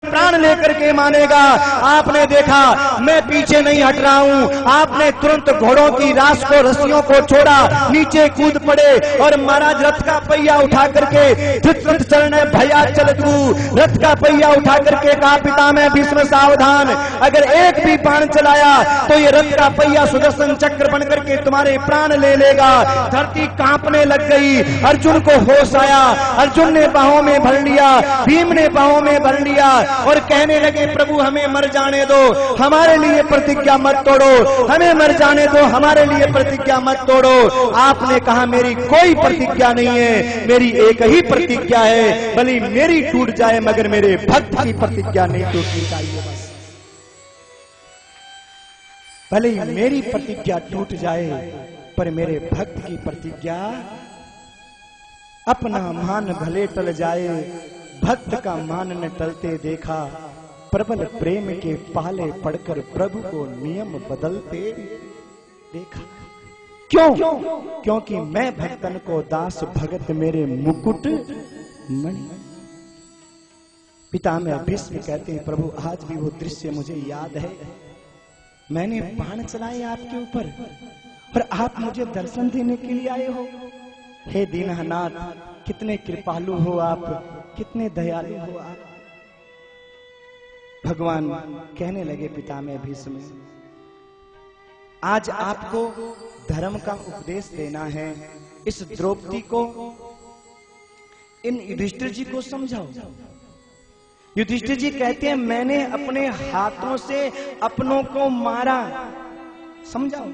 प्राण लेकर के मानेगा। आपने देखा मैं पीछे नहीं हट रहा हूं, आपने तुरंत घोड़ों की रास को, रस्सियों को छोड़ा, नीचे कूद पड़े और महाराज रथ का पहिया उठा करके धृतरथ चरण भैया चल तू, रथ का पहिया उठा करके कहा पितामह भीष्म सावधान, अगर एक भी बाण चलाया तो ये रथ का पहिया सुदर्शन चक्र बन करके तुम्हारे प्राण ले लेगा। धरती कांपने लग गई। अर्जुन को होश आया, अर्जुन ने बाहों में भर लिया, भीम ने बाहों में भर लिया और कहने लगे प्रभु हमें मर जाने दो, हमारे लिए प्रतिज्ञा मत तोड़ो, हमें मर जाने दो, हमारे लिए प्रतिज्ञा मत तोड़ो। आपने कहा मेरी कोई प्रतिज्ञा नहीं है, मेरी एक ही प्रतिज्ञा है, भले मेरी टूट जाए मगर मेरे भक्त की प्रतिज्ञा नहीं टूटनी चाहिए। भले मेरी प्रतिज्ञा टूट जाए पर मेरे भक्त की प्रतिज्ञा, अपना मान भले टल जाए भक्त का मान न टलते देखा, प्रबल प्रेम के पाले पड़कर प्रभु को नियम बदलते देखा। क्यों? क्योंकि मैं भक्तन को दास भगत मेरे मुकुट मणि। पितामह भीष्म कहते हैं प्रभु आज भी वो दृश्य मुझे याद है, मैंने बाण चलाए आपके ऊपर और आप मुझे दर्शन देने के लिए आए हो। हे दीननाथ कितने कृपालु हो आप, कितने दयालु हो आप। भगवान कहने लगे पितामह भीष्म आज आपको धर्म का उपदेश देना है, इस द्रौपदी को, इन युधिष्ठिर जी को समझाओ। युधिष्ठिर जी कहते हैं मैंने अपने हाथों से अपनों को मारा, समझाओ,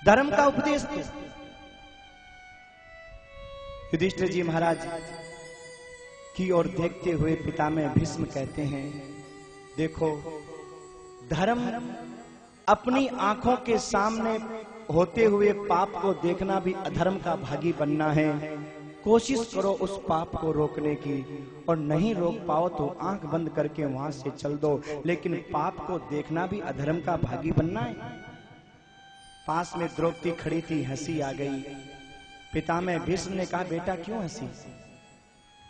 धर्म का उपदेश दो। युधिष्ठिर जी महाराज की ओर देखते हुए पितामह भीष्म कहते हैं देखो धर्म अपनी आंखों के सामने होते हुए पाप को देखना भी अधर्म का भागी बनना है। कोशिश करो उस पाप को रोकने की, और नहीं रोक पाओ तो आंख बंद करके वहां से चल दो, लेकिन पाप को देखना भी अधर्म का भागी बनना है। पास में द्रौपदी खड़ी थी, हंसी आ गई। पितामह भीष्म ने कहा बेटा क्यों हंसी?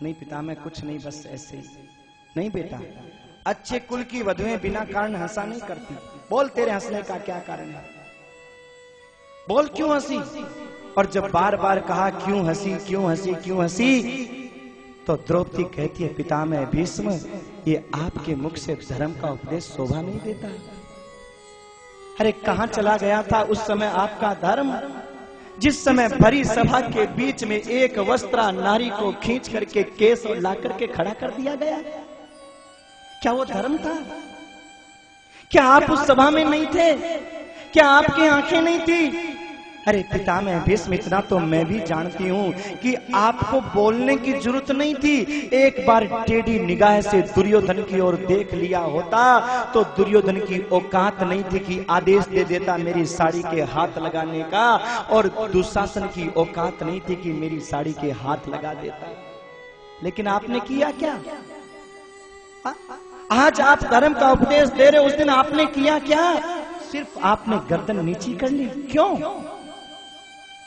नहीं पितामह कुछ नहीं, बस ऐसे ही। नहीं बेटा, अच्छे कुल की वधुएं बिना कारण हंसा नहीं करती। बोल तेरे हंसने का क्या कारण है, बोल क्यों हंसी? और जब बार बार कहा क्यों हंसी क्यों हंसी क्यों हंसी, तो द्रौपदी कहती है पितामह भीष्म ये आपके मुख से धर्म का उपदेश शोभा नहीं देता। अरे कहां चला गया था उस समय आपका धर्म, जिस समय भरी सभा के बीच में एक वस्त्रा नारी को खींच करके केस और ला करके खड़ा कर दिया गया? क्या वो धर्म था? क्या आप उस सभा में नहीं थे? क्या आपकी आंखें नहीं थी? अरे पितामह भीष्म इतना तो मैं भी जानती हूँ कि आपको बोलने की जरूरत नहीं थी। एक बार टेढ़ी निगाह से दुर्योधन की ओर देख लिया होता तो दुर्योधन की औकात नहीं थी कि आदेश दे देता मेरी साड़ी के हाथ लगाने का, और दुशासन की औकात नहीं थी कि मेरी साड़ी के हाथ लगा देता। लेकिन आपने किया क्या? आज आप धर्म का उपदेश दे रहे, उस दिन आपने किया क्या? सिर्फ आपने गर्दन नीची कर ली। क्यों?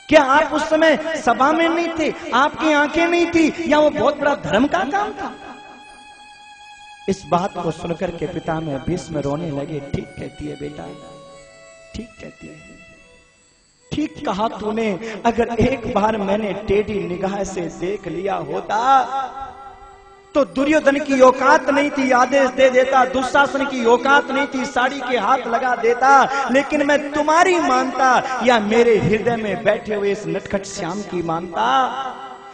क्या आप उस समय सभा में नहीं थे, आपकी आंखें नहीं थी, या वो बहुत बड़ा धर्म का काम था? इस बात को सुनकर के पितामह भीष्म रोने लगे। ठीक कहती है बेटा, ठीक कहती है, ठीक कहा तूने। अगर एक बार मैंने टेढ़ी निगाह से देख लिया होता तो दुर्योधन की औकात नहीं थी, आदेश दे देता। दुशासन की औकात नहीं थी, साड़ी के हाथ लगा देता। लेकिन मैं तुम्हारी मानता या मेरे हृदय में बैठे हुए इस नटखट श्याम की मानता,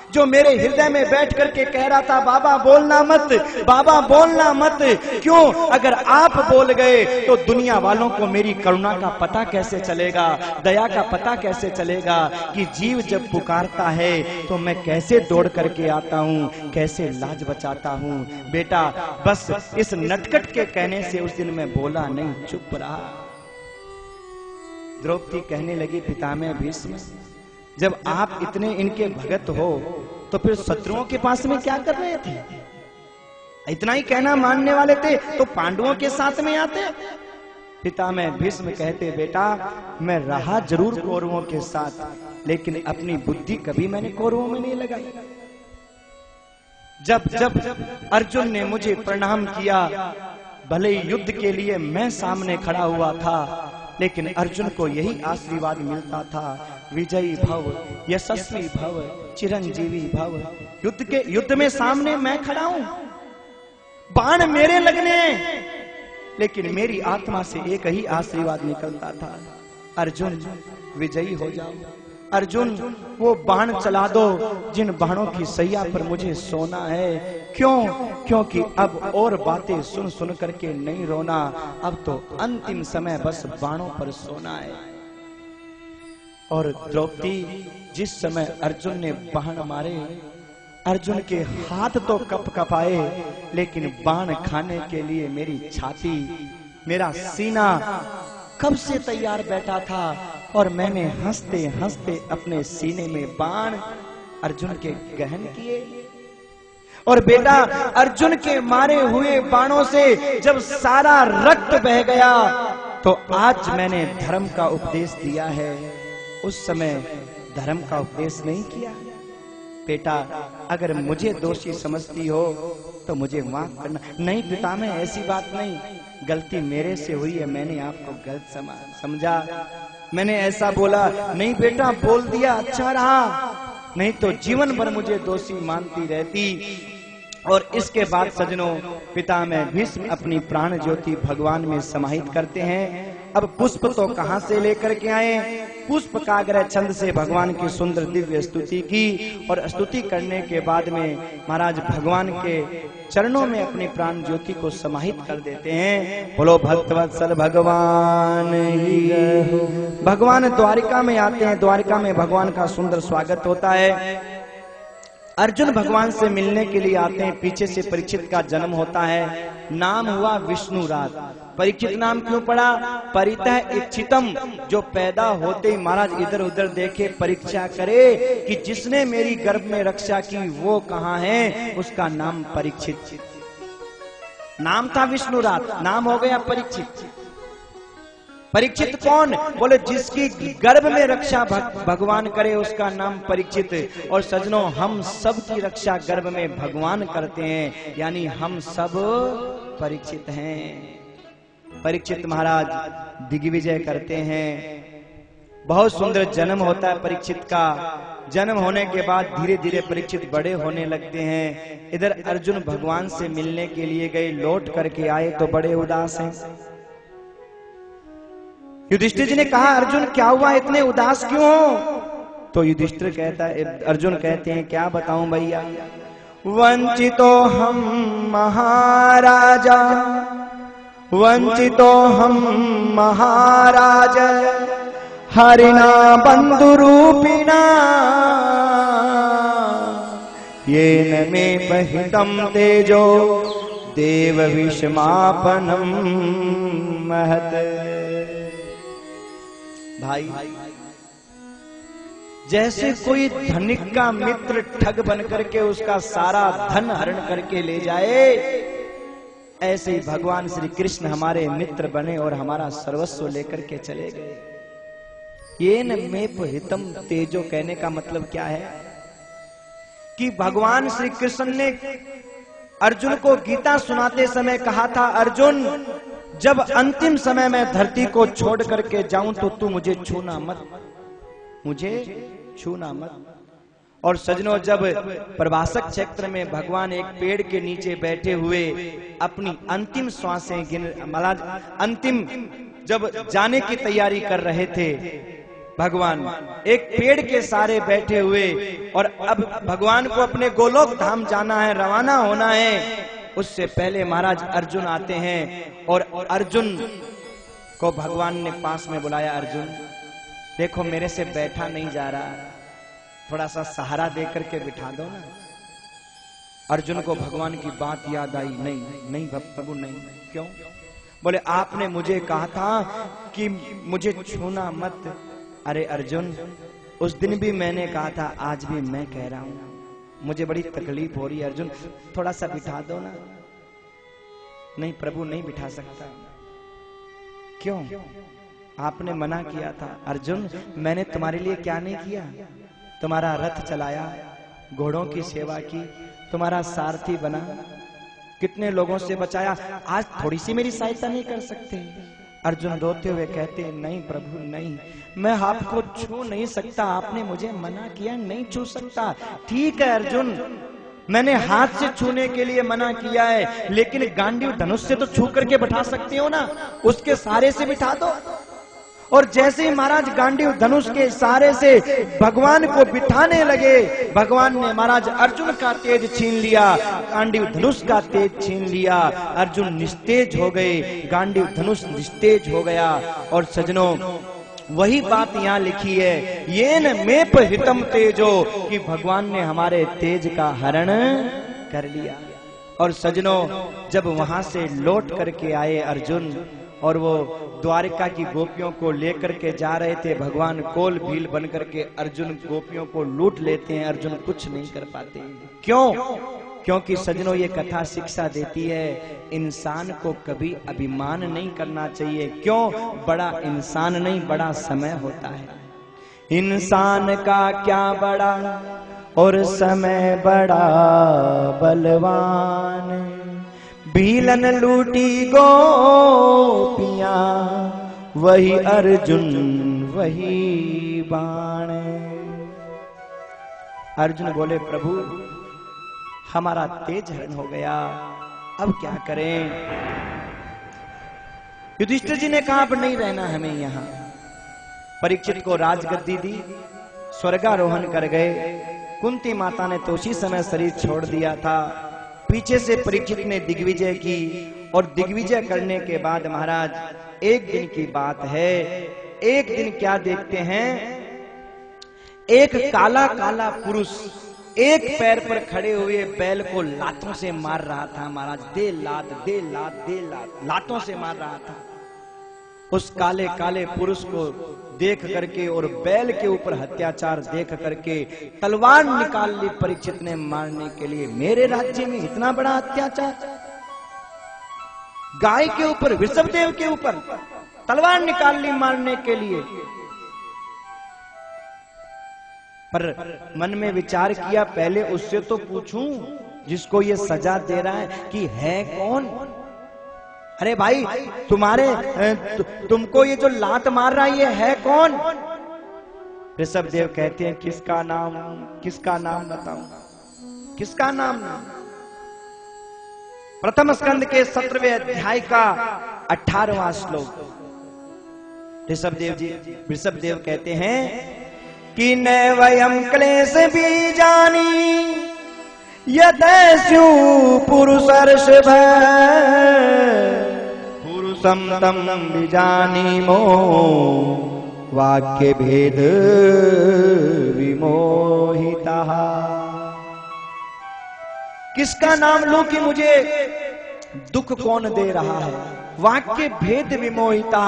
जो मेरे हृदय में बैठ करके कह रहा था बाबा बोलना मत, बाबा बोलना मत। क्यों? अगर आप बोल गए तो दुनिया वालों को मेरी करुणा का पता कैसे चलेगा, दया का पता कैसे चलेगा कि जीव जब पुकारता है तो मैं कैसे दौड़ करके आता हूँ, कैसे लाज बचाता हूँ। बेटा बस इस नटखट के कहने से उस दिन मैं बोला नहीं, चुप रहा। द्रौपदी कहने लगी पितामह भीष्म जब आप इतने इनके भगत हो तो फिर शत्रुओं के पास में क्या कर रहे थे? इतना ही कहना मानने वाले थे तो पांडवों के साथ में आते। पितामह भीष्म कहते बेटा मैं रहा जरूर कौरवों के साथ, लेकिन अपनी बुद्धि कभी मैंने कौरवों में नहीं लगाई। जब जब अर्जुन ने मुझे प्रणाम किया, भले ही युद्ध के लिए मैं सामने खड़ा हुआ था, लेकिन अर्जुन को यही आशीर्वाद मिलता था, विजयी भव, यशस्वी भव, चिरंजीवी भव। युद्ध में सामने मैं खड़ा हूं, बाण मेरे लगने, लेकिन मेरी आत्मा से एक ही आशीर्वाद निकलता था, अर्जुन विजयी हो जाओ, अर्जुन वो बाण चला दो जिन बाणों की सैया पर मुझे सोना है। क्यों? क्योंकि अब और बातें सुन सुन करके नहीं रोना, अब तो अंतिम समय बस बाणों पर सोना है। और द्रौपदी, जिस समय अर्जुन ने बाण मारे, अर्जुन के हाथ तो कपाए, लेकिन बाण खाने के लिए मेरी छाती, मेरा सीना कब से तैयार बैठा था, और मैंने हंसते हंसते अपने सीने में बाण अर्जुन के गहन किए। और बेटा, अर्जुन के मारे हुए बाणों से जब सारा रक्त बह गया, तो आज मैंने धर्म का उपदेश दिया है, उस समय धर्म का उपदेश नहीं किया। बेटा, अगर मुझे दोषी समझती हो तो मुझे माफ करना। नहीं पिता, मैं ऐसी बात नहीं, गलती मेरे से हुई है, मैंने आपको गलत समझा, मैंने ऐसा बोला नहीं। बेटा, बोल दिया, अच्छा रहा, नहीं तो जीवन भर मुझे दोषी मानती रहती। और इसके बाद सजनों, पिता में भीष्म अपनी प्राण ज्योति भगवान में समाहित करते हैं। अब पुष्प तो कहां से लेकर के आए? पुष्प काग्र छंद से भगवान की सुंदर दिव्य स्तुति की, और स्तुति करने के बाद में महाराज भगवान के चरणों में अपनी प्राण ज्योति को समाहित कर देते हैं। बोलो भक्तवत्सल भगवान ही। भगवान द्वारिका में आते हैं, द्वारिका में भगवान का सुंदर स्वागत होता है। अर्जुन भगवान से मिलने के लिए आते हैं, पीछे से परीक्षित का जन्म होता है, नाम हुआ विष्णुराज। परीक्षित नाम क्यों पड़ा? परितः इच्छितम, जो पैदा होते ही महाराज इधर उधर देखे, परीक्षा करे कि जिसने मेरी गर्भ में रक्षा की वो कहाँ है, उसका नाम परीक्षित। नाम था विष्णुराज, नाम हो गया परीक्षित। परीक्षित कौन? बोले जिसकी गर्भ में रक्षा भगवान करे उसका नाम परीक्षित। और सजनों, हम सब की रक्षा गर्भ में भगवान करते हैं, यानी हम सब परीक्षित हैं। परीक्षित महाराज दिग्विजय करते हैं, बहुत सुंदर जन्म होता है परीक्षित का। जन्म होने के बाद धीरे धीरे परीक्षित बड़े होने लगते हैं। इधर अर्जुन भगवान से मिलने के लिए गए, लौट करके आए तो बड़े उदास हैं। युधिष्ठिर जी ने कहा, अर्जुन क्या हुआ, इतने उदास क्यों हो? तो युधिष्ठिर कहता है, अर्जुन कहते हैं, क्या बताऊं भैया, वंचितो हम महाराजा, वंचितो हम महाराज, हरिणा बंधुरूपिणा, येन मे बहितं तेजो देव विषमापनम महत। भाई, जैसे कोई धनिक का मित्र ठग बन करके उसका सारा धन हरण करके ले जाए, ऐसे ही भगवान श्री कृष्ण हमारे मित्र बने और हमारा सर्वस्व लेकर के चले गए। ये न मेप हितम तेजो कहने का मतलब क्या है कि भगवान श्री कृष्ण ने अर्जुन को गीता सुनाते समय कहा था, अर्जुन जब अंतिम समय में धरती को छोड़ करके जाऊं तो तू मुझे छूना मत, मुझे छूना मत। और सजनों, जब प्रभासक क्षेत्र में भगवान एक पेड़ के नीचे बैठे हुए अपनी अंतिम श्वासें महाराज अंतिम जब जाने की तैयारी कर रहे थे, भगवान एक पेड़ के सारे बैठे हुए, और अब भगवान को अपने गोलोक धाम जाना है, रवाना होना है। उससे पहले महाराज अर्जुन आते हैं और अर्जुन को भगवान ने पास में बुलाया, अर्जुन देखो मेरे से बैठा नहीं जा रहा, थोड़ा सा सहारा दे करके बिठा दो ना। अर्जुन को भगवान की बात याद आई, नहीं नहीं प्रभु नहीं। क्यों? बोले आपने मुझे कहा था कि मुझे छूना मत। अरे अर्जुन, उस दिन भी मैंने कहा था, आज भी मैं कह रहा हूं, मुझे बड़ी तकलीफ हो रही है अर्जुन, थोड़ा सा बिठा दो ना। नहीं प्रभु, नहीं बिठा सकता। क्यों? आपने मना किया था। अर्जुन, मैंने तुम्हारे लिए क्या नहीं किया? तुम्हारा रथ चलाया, घोड़ों की सेवा की, तुम्हारा सारथी बना, कितने लोगों से बचाया, आज थोड़ी सी मेरी सहायता नहीं कर सकते? अर्जुन रोते हुए कहते, नहीं प्रभु नहीं, मैं आपको छू नहीं सकता, आपने मुझे मना किया, नहीं छू सकता। ठीक है अर्जुन, मैंने हाथ से छूने के लिए मना किया है, लेकिन गांडीव धनुष से तो छू करके बैठा सकते हो ना, उसके सहारे से बिठा दो। और जैसे ही महाराज गांडीव धनुष के सहारे से भगवान को बिठाने लगे, भगवान ने महाराज अर्जुन का तेज छीन लिया, गांडीव धनुष का तेज छीन लिया, अर्जुन निस्तेज हो गए, गांडीव धनुष निस्तेज हो गया। और सजनों, वही बात यहाँ लिखी है, ये न मेप हितम तेजो, कि भगवान ने हमारे तेज का हरण कर लिया। और सजनों, जब वहां से लौट करके आए अर्जुन, और वो द्वारिका की गोपियों को लेकर के जा रहे थे, भगवान कोल भील बन करके अर्जुन गोपियों को लूट लेते हैं, अर्जुन कुछ नहीं कर पाते। क्यों? क्योंकि सजनों, ये कथा शिक्षा देती है, इंसान को कभी अभिमान नहीं करना चाहिए। क्यों? बड़ा इंसान नहीं, बड़ा समय होता है। इंसान का क्या बड़ा और समय बड़ा बलवान, भीलन लूटी गोपियां, वही अर्जुन वही बाण। अर्जुन बोले, प्रभु हमारा तेज हरण हो गया, अब क्या करें? युधिष्ठिर जी ने कहा, अब नहीं रहना हमें यहाँ। परीक्षित को राजगद्दी दी, स्वर्गारोहण कर गए। कुंती माता ने तो उसी समय शरीर छोड़ दिया था। पीछे से परीक्षित ने दिग्विजय की, और दिग्विजय करने के बाद महाराज एक दिन की बात है, एक दिन क्या देखते हैं, एक काला काला पुरुष एक पैर पर खड़े हुए बैल को लातों से मार रहा था महाराज। दे लात दे लात दे लात, लातों से मार रहा था। उस काले काले पुरुष को देख करके और बैल के ऊपर अत्याचार देख करके तलवार निकाल ली परीक्षित ने मारने के लिए। मेरे राज्य में इतना बड़ा अत्याचार, गाय के ऊपर, वृषभदेव के ऊपर तलवार निकाल ली मारने के लिए। पर मन में विचार किया, पहले उससे तो पूछूं जिसको ये सजा दे रहा है कि है कौन। अरे भाई, तुमको ये जो लात मार रहा है, ये है कौन? ऋषभदेव कहते हैं, किसका नाम बताऊं, किसका नाम? प्रथम स्कंद के 17वें अध्याय का 18वां श्लोक। ऋषभदेव कहते हैं कि न वयम क्लेश बीजानी यदेषु पुरुषर्षभ पुरुषम तम बीजानीमो वाक्य भेद विमोहिता। किसका नाम लूं कि मुझे दुख कौन दे रहा है? वाक्य भेद विमोहिता।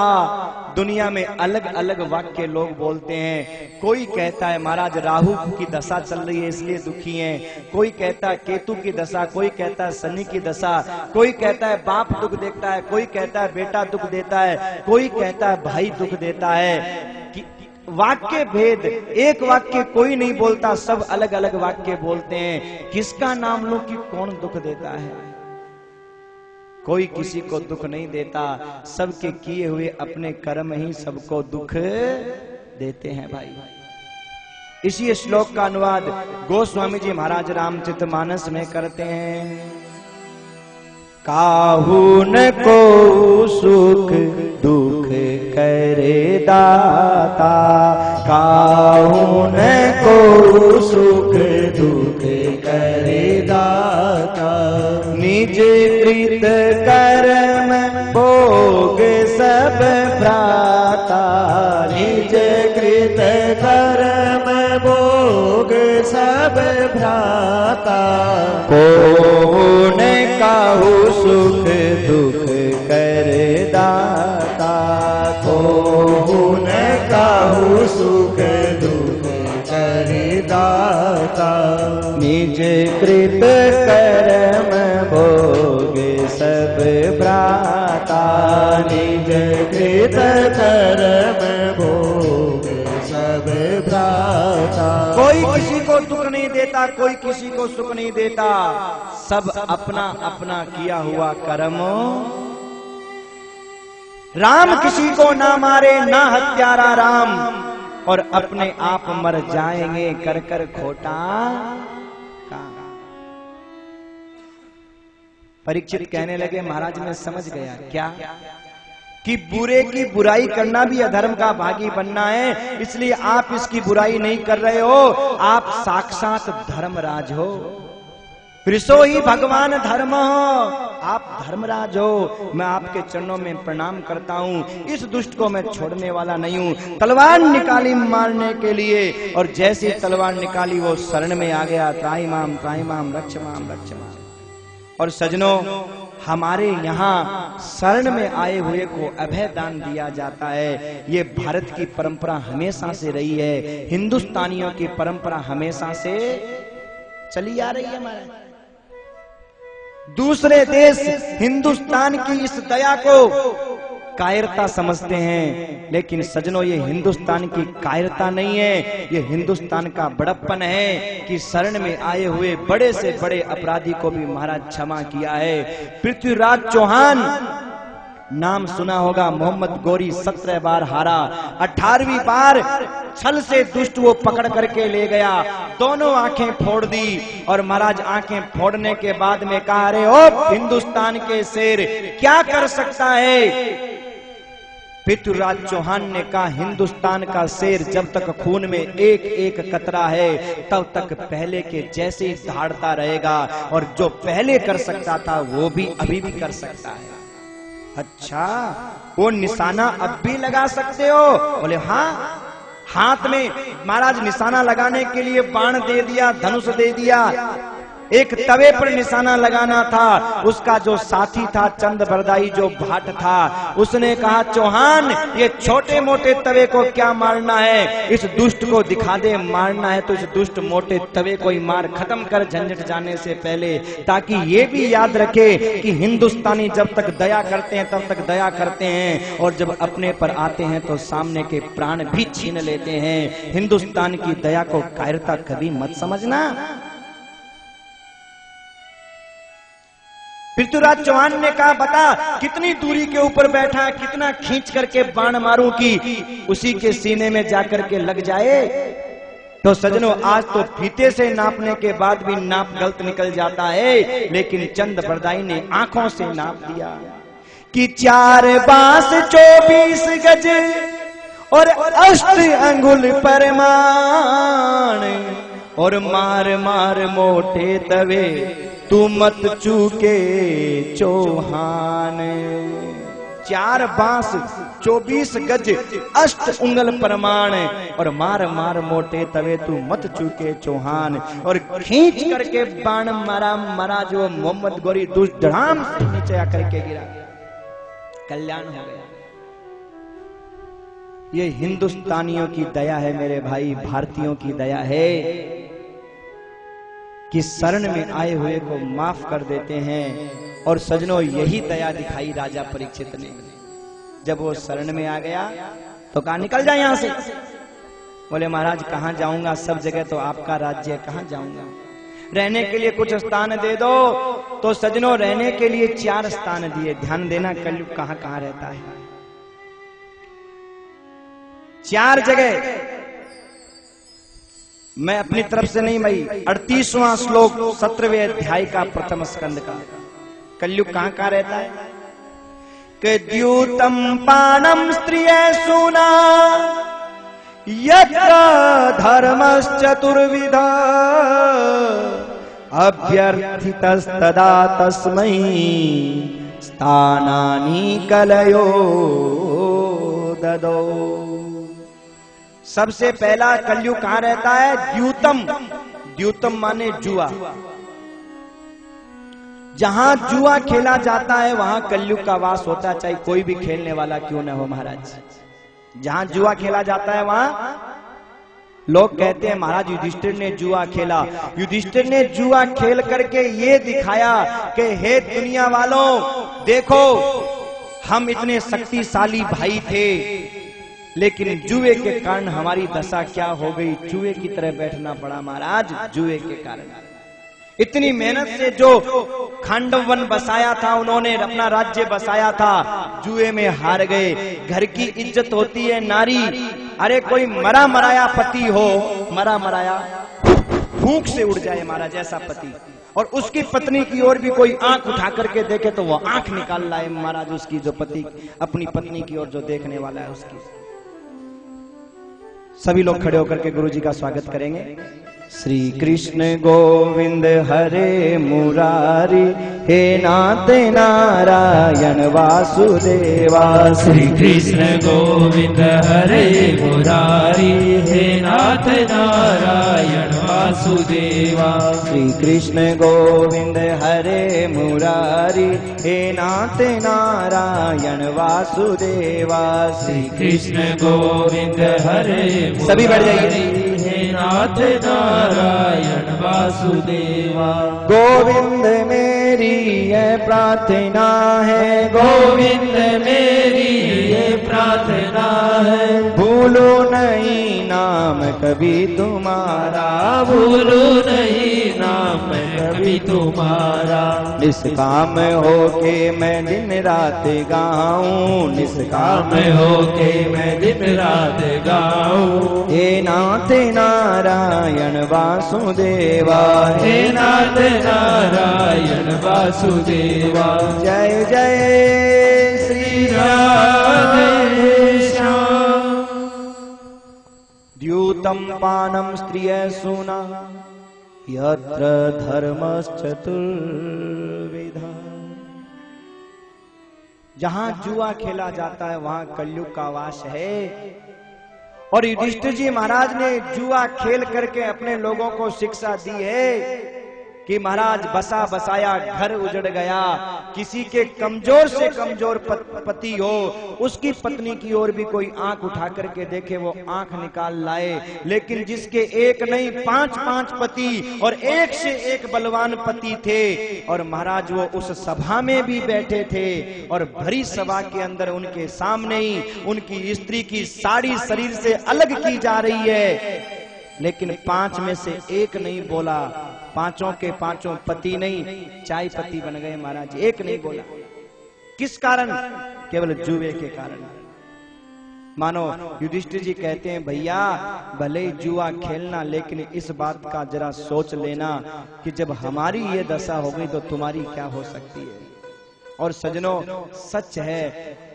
दुनिया में अलग अलग वाक्य लोग बोलते हैं। कोई कहता है महाराज राहु की दशा चल रही है इसलिए दुखी हैं, कोई कहता है केतु की दशा, कोई कहता है शनि की दशा, कोई कहता है बाप दुख देता है, कोई कहता है बेटा दुख देता है, कोई कहता है भाई दुख देता है। कि वाक्य भेद, एक वाक्य कोई नहीं बोलता, सब अलग अलग वाक्य बोलते हैं। किसका नाम लो कि कौन दुख देता है? कोई किसी को दुख नहीं देता, सबके किए हुए अपने कर्म ही सबको दुख देते हैं भाई। इसी श्लोक का अनुवाद गोस्वामी जी महाराज रामचरितमानस में करते हैं। काहू न को सुख दुख करे दाता, काहू न को सुख दुख करे दाता, निज कृत कर्म भोग सब भ्राता, निज कृत कर्म भोग सब भ्राता, कौन काहू सुख दुख कर दाता, कौन काहू सुख दुख कर दाता, निज कृत कर्म भोग सब भ्राता, निज कृत कर्म भोग सब भ्राता, कोई किसी को दुख नहीं देता, कोई किसी को सुख नहीं देता, सब अपना अपना किया हुआ कर्म। राम किसी को ना मारे, ना हत्यारा राम, और अपने आप मर जाएंगे कर कर खोटा काम। परीक्षित कहने लगे महाराज मैं समझ गया, क्या कि बुरे की बुराई करना भी अधर्म का भागी बनना है, इसलिए आप इसकी बुराई नहीं कर रहे हो, आप साक्षात धर्मराज हो। प्रिसो ही भगवान धर्म हो, आप धर्मराज हो। मैं आपके चरणों में प्रणाम करता हूँ, इस दुष्ट को मैं छोड़ने वाला नहीं हूँ। तलवार निकाली मारने के लिए, और जैसे तलवार निकाली वो शरण में आ गया, त्राहि माम रक्ष माम रक्ष माम। और सजनों, हमारे यहाँ शरण में आए हुए को अभय दान दिया जाता है। ये भारत की परंपरा हमेशा से रही है, हिंदुस्तानियों की परंपरा हमेशा से चली आ रही है। हमारे दूसरे देश हिंदुस्तान की इस दया को कायरता समझते हैं, लेकिन सजनों ये हिंदुस्तान की कायरता नहीं है, ये हिंदुस्तान का बड़प्पन है कि शरण में आए हुए बड़े से बड़े अपराधी को भी महाराज क्षमा किया है। पृथ्वीराज चौहान नाम सुना होगा, मोहम्मद गोरी 17 बार हारा, 18वीं बार छल से दुष्ट वो पकड़ करके ले गया, दोनों आंखें फोड़ दी, और महाराज आंखें फोड़ने के बाद में कहा, अरे ओ हिंदुस्तान के शेर क्या कर सकता है। पृथ्वीराज चौहान ने कहा, हिंदुस्तान का शेर जब तक खून में एक एक कतरा है तब तक पहले के जैसे ही दहाड़ता रहेगा, और जो पहले कर सकता था वो भी अभी भी कर सकता है। अच्छा, वो निशाना अब भी लगा सकते हो? बोले हाँ। हाथ में महाराज निशाना लगाने के लिए बाण दे दिया, धनुष दे दिया। एक तवे पर निशाना लगाना था, उसका जो साथी था चंद बरदाई जो भाट था, उसने कहा, चौहान ये छोटे मोटे तवे को क्या मारना है, इस दुष्ट को दिखा दे, मारना है तो इस दुष्ट मोटे तवे को ही मार, खत्म कर झंझट जाने से पहले, ताकि ये भी याद रखे कि हिंदुस्तानी जब तक दया करते हैं तब तक दया करते हैं, और जब अपने पर आते हैं तो सामने के प्राण भी छीन लेते हैं। हिंदुस्तान की दया को कायरता कभी मत समझना। पृथ्वीराज चौहान ने कहा, बता कितनी दूरी के ऊपर बैठा है, कितना खींच करके बाण मारूं कि उसी के सीने में जाकर के लग जाए। तो सजनों, आज तो फीते से नापने के बाद भी नाप गलत निकल जाता है, लेकिन चंद बरदाई ने आंखों से नाप दिया कि 4 बांस 24 गज और 8 अंगुल परमाण, और मार मार मोटे तवे तू मत चूके चौहान। 4 बांस 24 गज 8 उंगल परमाण, और मार मार मोटे तवे तू मत चूके चौहान। और खींच करके बाण मारा जो मोहम्मद गोरी धड़ाम से नीचे आकर के गिरा, कल्याण हो गया। ये हिंदुस्तानियों की दया है मेरे भाई, भारतीयों की दया है कि शरण में आए हुए को माफ कर देते हैं। और सजनों, यही दया दिखाई राजा परीक्षित ने। जब वो शरण में आ गया तो कहा, निकल जा यहां से। बोले महाराज कहां जाऊंगा, सब जगह तो आपका राज्य है, कहां जाऊंगा, रहने के लिए कुछ स्थान दे दो। तो सजनों, रहने के लिए 4 स्थान दिए। ध्यान देना, कलयुग कहां कहां रहता है। 4 जगह। मैं अपनी तरफ से नहीं, भाई 38वां श्लोक 17वें अध्याय का प्रथम स्कंद का। कलयुग कहां कहां रहता है कि द्यूतम पानम स्त्रिय सुना यत्र धर्मश्चतुर्विधा अभ्यर्थितस्तदा तस्मै स्थानानि कलयो ददो। सबसे पहला कलयुग कहां रहता है? द्यूतम। द्यूतम माने जुआ। जहां जुआ खेला जाता है वहां कलयुग का वास होता है, चाहे कोई भी खेलने वाला क्यों न हो महाराज। जहां जुआ खेला जाता है वहां लोग कहते हैं महाराज युधिष्ठिर ने जुआ खेला। युधिष्ठिर ने जुआ खेल करके ये दिखाया कि हे दुनिया वालों, देखो हम इतने शक्तिशाली भाई थे, लेकिन जुए के कारण हमारी दशा क्या हो गई, जुए की तरह बैठना पड़ा महाराज। जुए के कारण इतनी मेहनत से जो खांडव वन बसाया था, उन्होंने अपना राज्य बसाया था, जुए में हार गए। घर की इज्जत होती है नारी। अरे कोई मरा मराया पति हो, मरा मराया फूंक से उड़ जाए महाराज ऐसा पति, और उसकी पत्नी की ओर भी कोई आंख उठा करके देखे तो वो आंख निकाल लाए महाराज, उसकी जो पति अपनी पत्नी की ओर जो देखने वाला है उसकी। सभी लोग खड़े होकर के गुरु जी का स्वागत करेंगे। श्री कृष्ण गोविंद हरे मुरारी, हे नाथ नारायण वासुदेवा। श्री कृष्ण गोविंद हरे मुरारी, हे नाथ नारायण वासुदेवा। श्री कृष्ण गोविंद हरे मुरारी, हे नाथ नारायण वासुदेवा। श्री कृष्ण गोविंद हरे सभी बैठ जाइए। हे नाथ नारायण वासुदेवा। गोविंद मेरी ये प्रार्थना है, गोविंद मेरी ये प्रार्थना है, भूलो नहीं नाम कभी तुम्हारा, भूलो नहीं नाम कभी तुम्हारा। निष्काम होके मैं दिन रात गाऊं, निष्काम होके मैं दिन रात गाऊं। हे नाथ नारायण वासुदेवा, हे नाथ नारायण वासुदेवा। जय जय श्री राधे श्याम। द्यूतम पानम स्त्रिय सुना, यत्र धर्मश्चतुर्विधा। जहां जुआ खेला जाता है वहां कलयुग का वास है। और युधिष्ठिर जी महाराज ने जुआ खेल करके अपने लोगों को शिक्षा दी है कि महाराज बसा बसाया घर उजड़ गया। किसी के कमजोर से कमजोर पति हो, उसकी पत्नी की ओर भी कोई आंख उठा करके देखे वो आंख निकाल लाए। लेकिन जिसके एक नहीं 5-5 पति और एक से एक बलवान पति थे, और महाराज वो उस सभा में भी बैठे थे, और भरी सभा के अंदर उनके सामने ही उनकी स्त्री की साड़ी शरीर से अलग की जा रही है, लेकिन 5 में से एक नहीं बोला। 5 के 5 पति नहीं, चाय पति बन गए महाराज, एक नहीं बोला। किस कारण? केवल जुए के कारण। मानो युधिष्ठिर जी कहते हैं भैया भले ही जुआ खेलना, लेकिन इस बात का जरा सोच लेना कि जब हमारी ये दशा हो गई तो तुम्हारी क्या हो सकती है। और सजनों सच है,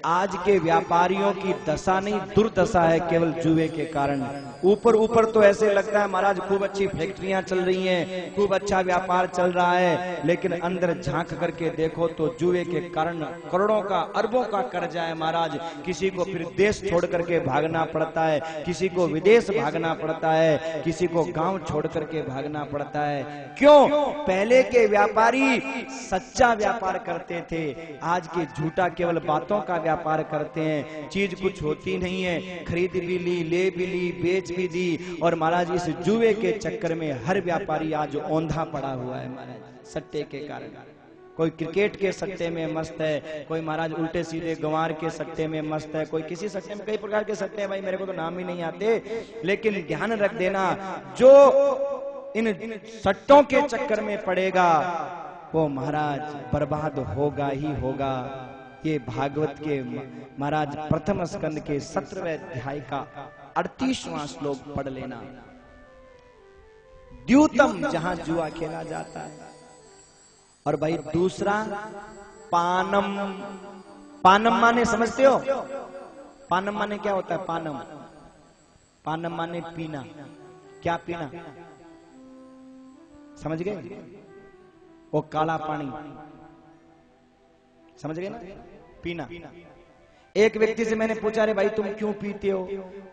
आज के व्यापारियों की दशा नहीं दुर्दशा है केवल जुए के कारण। ऊपर ऊपर तो ऐसे लगता है महाराज खूब अच्छी फैक्ट्रियां चल रही हैं, खूब अच्छा व्यापार चल रहा है, लेकिन अंदर झांक करके देखो तो जुए के कारण करोड़ों का अरबों का कर्जा है महाराज। किसी को फिर देश छोड़ करके भागना पड़ता है, किसी को विदेश भागना पड़ता है, किसी को गांव छोड़ करके भागना पड़ता है। क्यों? पहले के व्यापारी सच्चा व्यापार करते थे, आज के झूठा केवल बातों का व्यापार करते हैं। चीज कुछ होती नहीं है, खरीद भी ली, ले भी ली, बेच भी दी, और महाराज इस जुए के चक्कर में हर व्यापारी आज औंधा पड़ा हुआ है महाराज, सट्टे के कारण। कोई क्रिकेट के सट्टे में मस्त है, कोई महाराज उल्टे सीधे गंवार के सट्टे में मस्त है, कोई किसी सट्टे में, कई प्रकार के सट्टे हैं भाई, मेरे को तो नाम ही नहीं आते। लेकिन ध्यान रख देना, जो इन सट्टों के चक्कर में पड़ेगा वो महाराज बर्बाद होगा ही होगा। ये भागवत के महाराज प्रथम स्कंद के 17वें अध्याय का 38वां श्लोक पढ़ लेना। द्यूतम जहां जुआ खेला जाता है। और भाई दूसरा पानम। पानम माने समझते हो? पानम माने क्या होता है? पानम, पानम माने पीना। क्या पीना? समझ गए? वो काला पानी, समझ गए ना? पीना। एक व्यक्ति से मैंने पूछा, अरे भाई तुम क्यों पीते हो?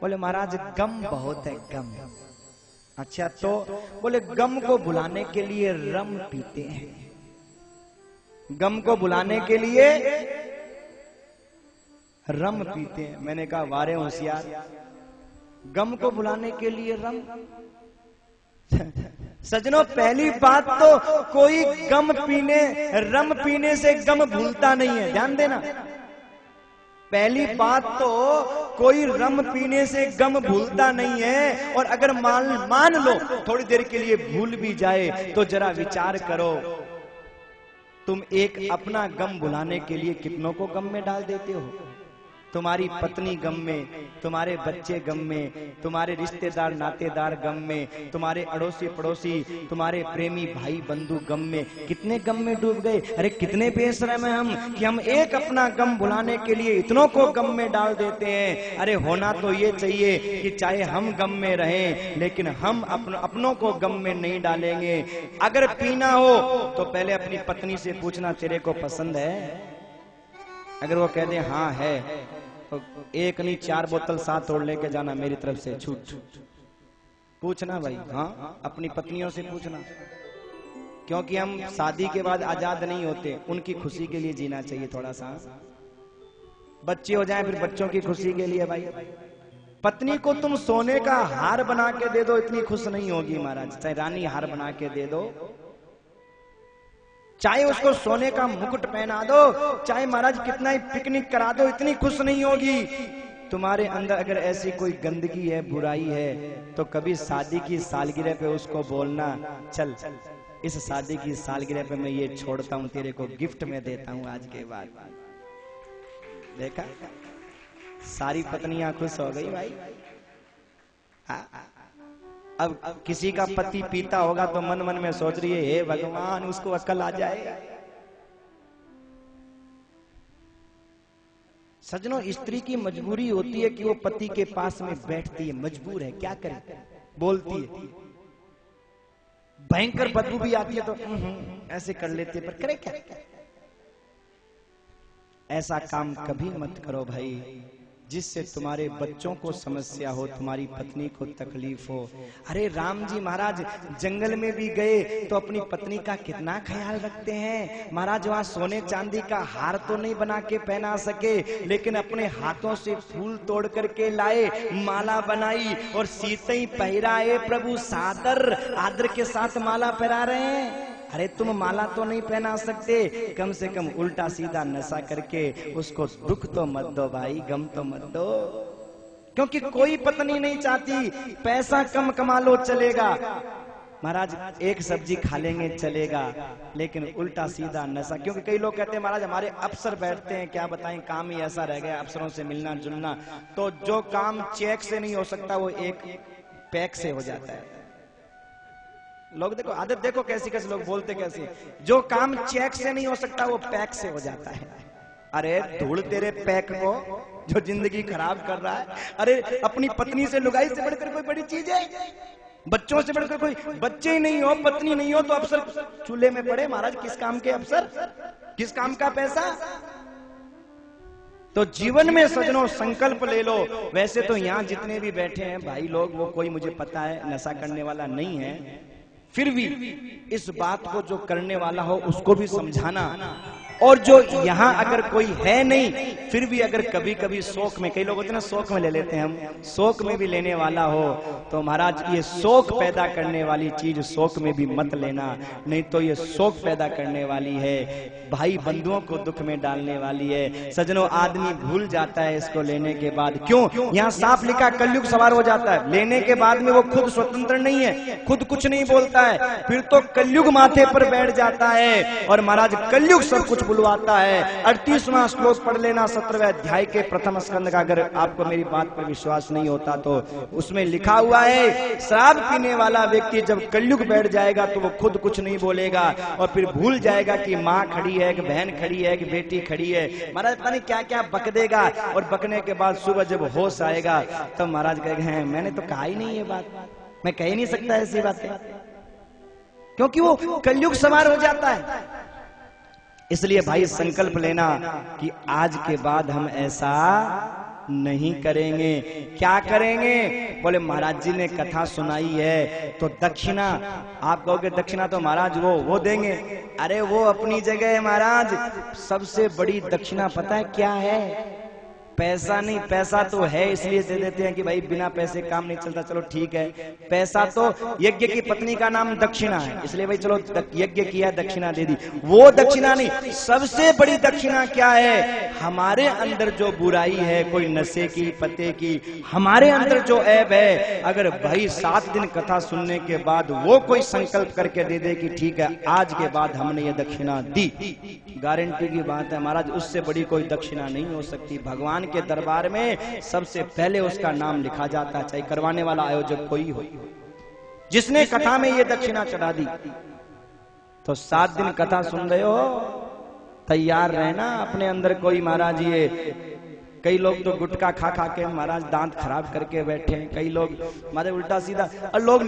बोले महाराज गम बहुत है, गम। अच्छा, तो बोले गम को भुलाने के लिए रम पीते हैं। गम को भुलाने के लिए रम पीते हैं। मैंने कहा वारे होशियार, गम को भुलाने के लिए रम। सजनों पहली बात तो कोई गम पीने, रम पीने से गम भूलता नहीं है, ध्यान देना। पहली बात तो कोई रम पीने से गम भूलता नहीं है, और अगर मान लो थोड़ी देर के लिए भूल भी जाए तो जरा विचार करो, तुम एक अपना गम भुलाने के लिए कितनों को गम में डाल देते हो। तुम्हारी पत्नी गम में, तुम्हारे बच्चे गम में, तुम्हारे रिश्तेदार नातेदार गम में, तुम्हारे अड़ोसी पड़ोसी, तुम्हारे प्रेमी भाई बंधु गम में, कितने गम में डूब गए। अरे कितने बेशरम हैं हम कि हम एक अपना गम भुलाने के लिए इतनों को गम में डाल देते हैं। अरे होना तो ये चाहिए कि चाहे हम गम में रहें लेकिन हम अपनों को गम में नहीं डालेंगे। अगर पीना हो तो पहले अपनी पत्नी से पूछना तेरे को पसंद है। अगर वो कह दे हाँ है तो एक नहीं 4 बोतल साथ तोड़ लेके जाना, मेरी तरफ से छूट। पूछना भाई, हाँ अपनी पत्नियों से पूछना, क्योंकि हम शादी के बाद आजाद नहीं होते, उनकी खुशी के लिए जीना चाहिए थोड़ा सा। बच्चे हो जाएं फिर बच्चों की खुशी के लिए। भाई पत्नी को तुम सोने का हार बना के दे दो, इतनी खुश नहीं होगी महाराज। चाहे रानी हार बना के दे दो, चाहे उसको सोने का मुकुट पहना दो, चाहे महाराज कितना ही पिकनिक करा दो, इतनी खुश नहीं होगी। तुम्हारे अंदर अगर ऐसी कोई गंदगी है, बुराई है, तो कभी शादी की सालगिरह पे उसको बोलना, चल इस शादी की सालगिरह पे मैं ये छोड़ता हूं, तेरे को गिफ्ट में देता हूं आज के बाद। देखा, सारी पत्नियां खुश हो गई भाई। अब किसी का पति पीता होगा तो मन मन में सोच रही है, हे भगवान उसको अक्ल आ जाए। सजनों, स्त्री की मजबूरी होती है कि वो पति के पास में बैठती है, मजबूर है, क्या करे, बोलती है। भयंकर बदबू भी आती है तो ऐसे कर लेते, पर करे क्या। ऐसा काम कभी मत करो भाई जिससे तुम्हारे बच्चों को समस्या हो, तुम्हारी पत्नी को तकलीफ हो। अरे राम जी महाराज जंगल में भी गए तो अपनी पत्नी का कितना ख्याल रखते हैं महाराज। वहां सोने चांदी का हार तो नहीं बना के पहना सके, लेकिन अपने हाथों से फूल तोड़ करके लाए, माला बनाई और सीते ही पहराए प्रभु सादर, आदर के साथ माला पहरा रहे हैं। अरे तुम माला तो नहीं पहना सकते, कम से कम उल्टा सीधा नशा करके उसको दुख तो मत दो भाई, गम तो मत दो। क्योंकि कोई पत्नी नहीं चाहती पैसा कम कमा लो चलेगा महाराज, एक सब्जी खा लेंगे चलेगा, लेकिन उल्टा सीधा नशा। क्योंकि कई लोग कहते हैं महाराज हमारे अफसर बैठते हैं, क्या बताएं काम ही ऐसा रह गया अफसरों से मिलना जुलना। तो जो काम चेक से नहीं हो सकता वो एक पैक से हो जाता है। लोग देखो आदत, देखो कैसी कैसे लोग बोलते कैसे, जो काम चेक से नहीं हो सकता वो पैक से हो जाता है। अरे धूल तेरे पैक को जो जिंदगी खराब कर रहा है। अरे अपनी पत्नी से लुगाई से बढ़कर कोई बड़ी चीज है, बच्चों से बढ़कर कोई, बच्चे ही नहीं हो पत्नी नहीं हो तो अफसर चूल्हे में पड़े महाराज, किस काम के अफसर, किस काम का पैसा। तो जीवन में सजनों संकल्प ले लो। वैसे तो यहाँ जितने भी बैठे हैं भाई लोग, वो कोई मुझे पता है नशा करने वाला नहीं है, फिर भी इस बात को जो करने वाला हो उसको भी समझाना। और जो यहाँ अगर कोई है नहीं, फिर भी अगर कभी कभी शौक में, कई लोग होते हैं ना शौक में ले लेते हैं, हम शौक में भी लेने वाला हो तो महाराज ये शौक पैदा करने वाली चीज शौक में भी मत लेना, नहीं तो ये शौक पैदा करने वाली है, भाई बंधुओं को दुख में डालने वाली है। सजनों आदमी भूल जाता है इसको लेने के बाद। क्यों? यहाँ साफ लिखा कलयुग सवार हो जाता है। लेने के बाद में वो खुद स्वतंत्र नहीं है, खुद कुछ नहीं बोलता है, फिर तो कलयुग माथे पर बैठ जाता है और महाराज कलयुग सब कुछ बुलवाता है। 38वां श्लोक पढ़ लेना 17वें अध्याय के प्रथम स्कंद का, अगर आपको मेरी बात पर विश्वास नहीं होता तो उसमें लिखा हुआ है शराब पीने वाला व्यक्ति जब कलयुग बैठ जाएगा तो वो खुद कुछ नहीं बोलेगा और फिर भूल जाएगा कि माँ खड़ी है, कि बहन खड़ी है, कि बेटी खड़ी है। महाराज पता नहीं क्या क्या बक देगा और बकने के बाद सुबह जब होश आएगा तब महाराज कहेंगे मैंने तो कहा ही नहीं ये बात, मैं कह ही नहीं सकता ऐसी बातें, क्योंकि वो कलयुग सवार हो जाता है। इसलिए भाई संकल्प लेना कि आज के बाद हम ऐसा नहीं करेंगे। क्या करेंगे? बोले महाराज जी ने कथा सुनाई है तो दक्षिणा, आप कहोगे दक्षिणा तो महाराज वो देंगे। अरे वो अपनी जगह है महाराज, सबसे बड़ी दक्षिणा पता है क्या है? पैसा नहीं, पैसा तो है इसलिए दे देते हैं कि भाई बिना पैसे काम नहीं चलता, चलो ठीक है। पैसा तो यज्ञ की पत्नी का नाम दक्षिणा है, इसलिए भाई चलो यज्ञ किया दक्षिणा दे दी, वो दक्षिणा नहीं। सबसे बड़ी दक्षिणा क्या है? हमारे अंदर जो बुराई है, कोई नशे की, पते की, हमारे अंदर जो ऐब है, अगर भाई 7 दिन कथा सुनने के बाद वो कोई संकल्प करके दे दे कि ठीक है आज के बाद हमने ये दक्षिणा दी, गारंटी की बात है महाराज, उससे बड़ी कोई दक्षिणा नहीं हो सकती। भगवान के दरबार में सबसे पहले उसका नाम लिखा जाता है, चाहे करवाने वाला आयोजक कोई हो। जिसने कथा में ये दक्षिणा चढ़ा दी, तो 7 दिन कथा सुन रहे हो, तैयार रहना अपने अंदर कोई महाराज ये, कई लोग तो गुटखा खा खा के महाराज दांत खराब करके बैठे हैं, कई लोग हमारे उल्टा सीधा, और लोग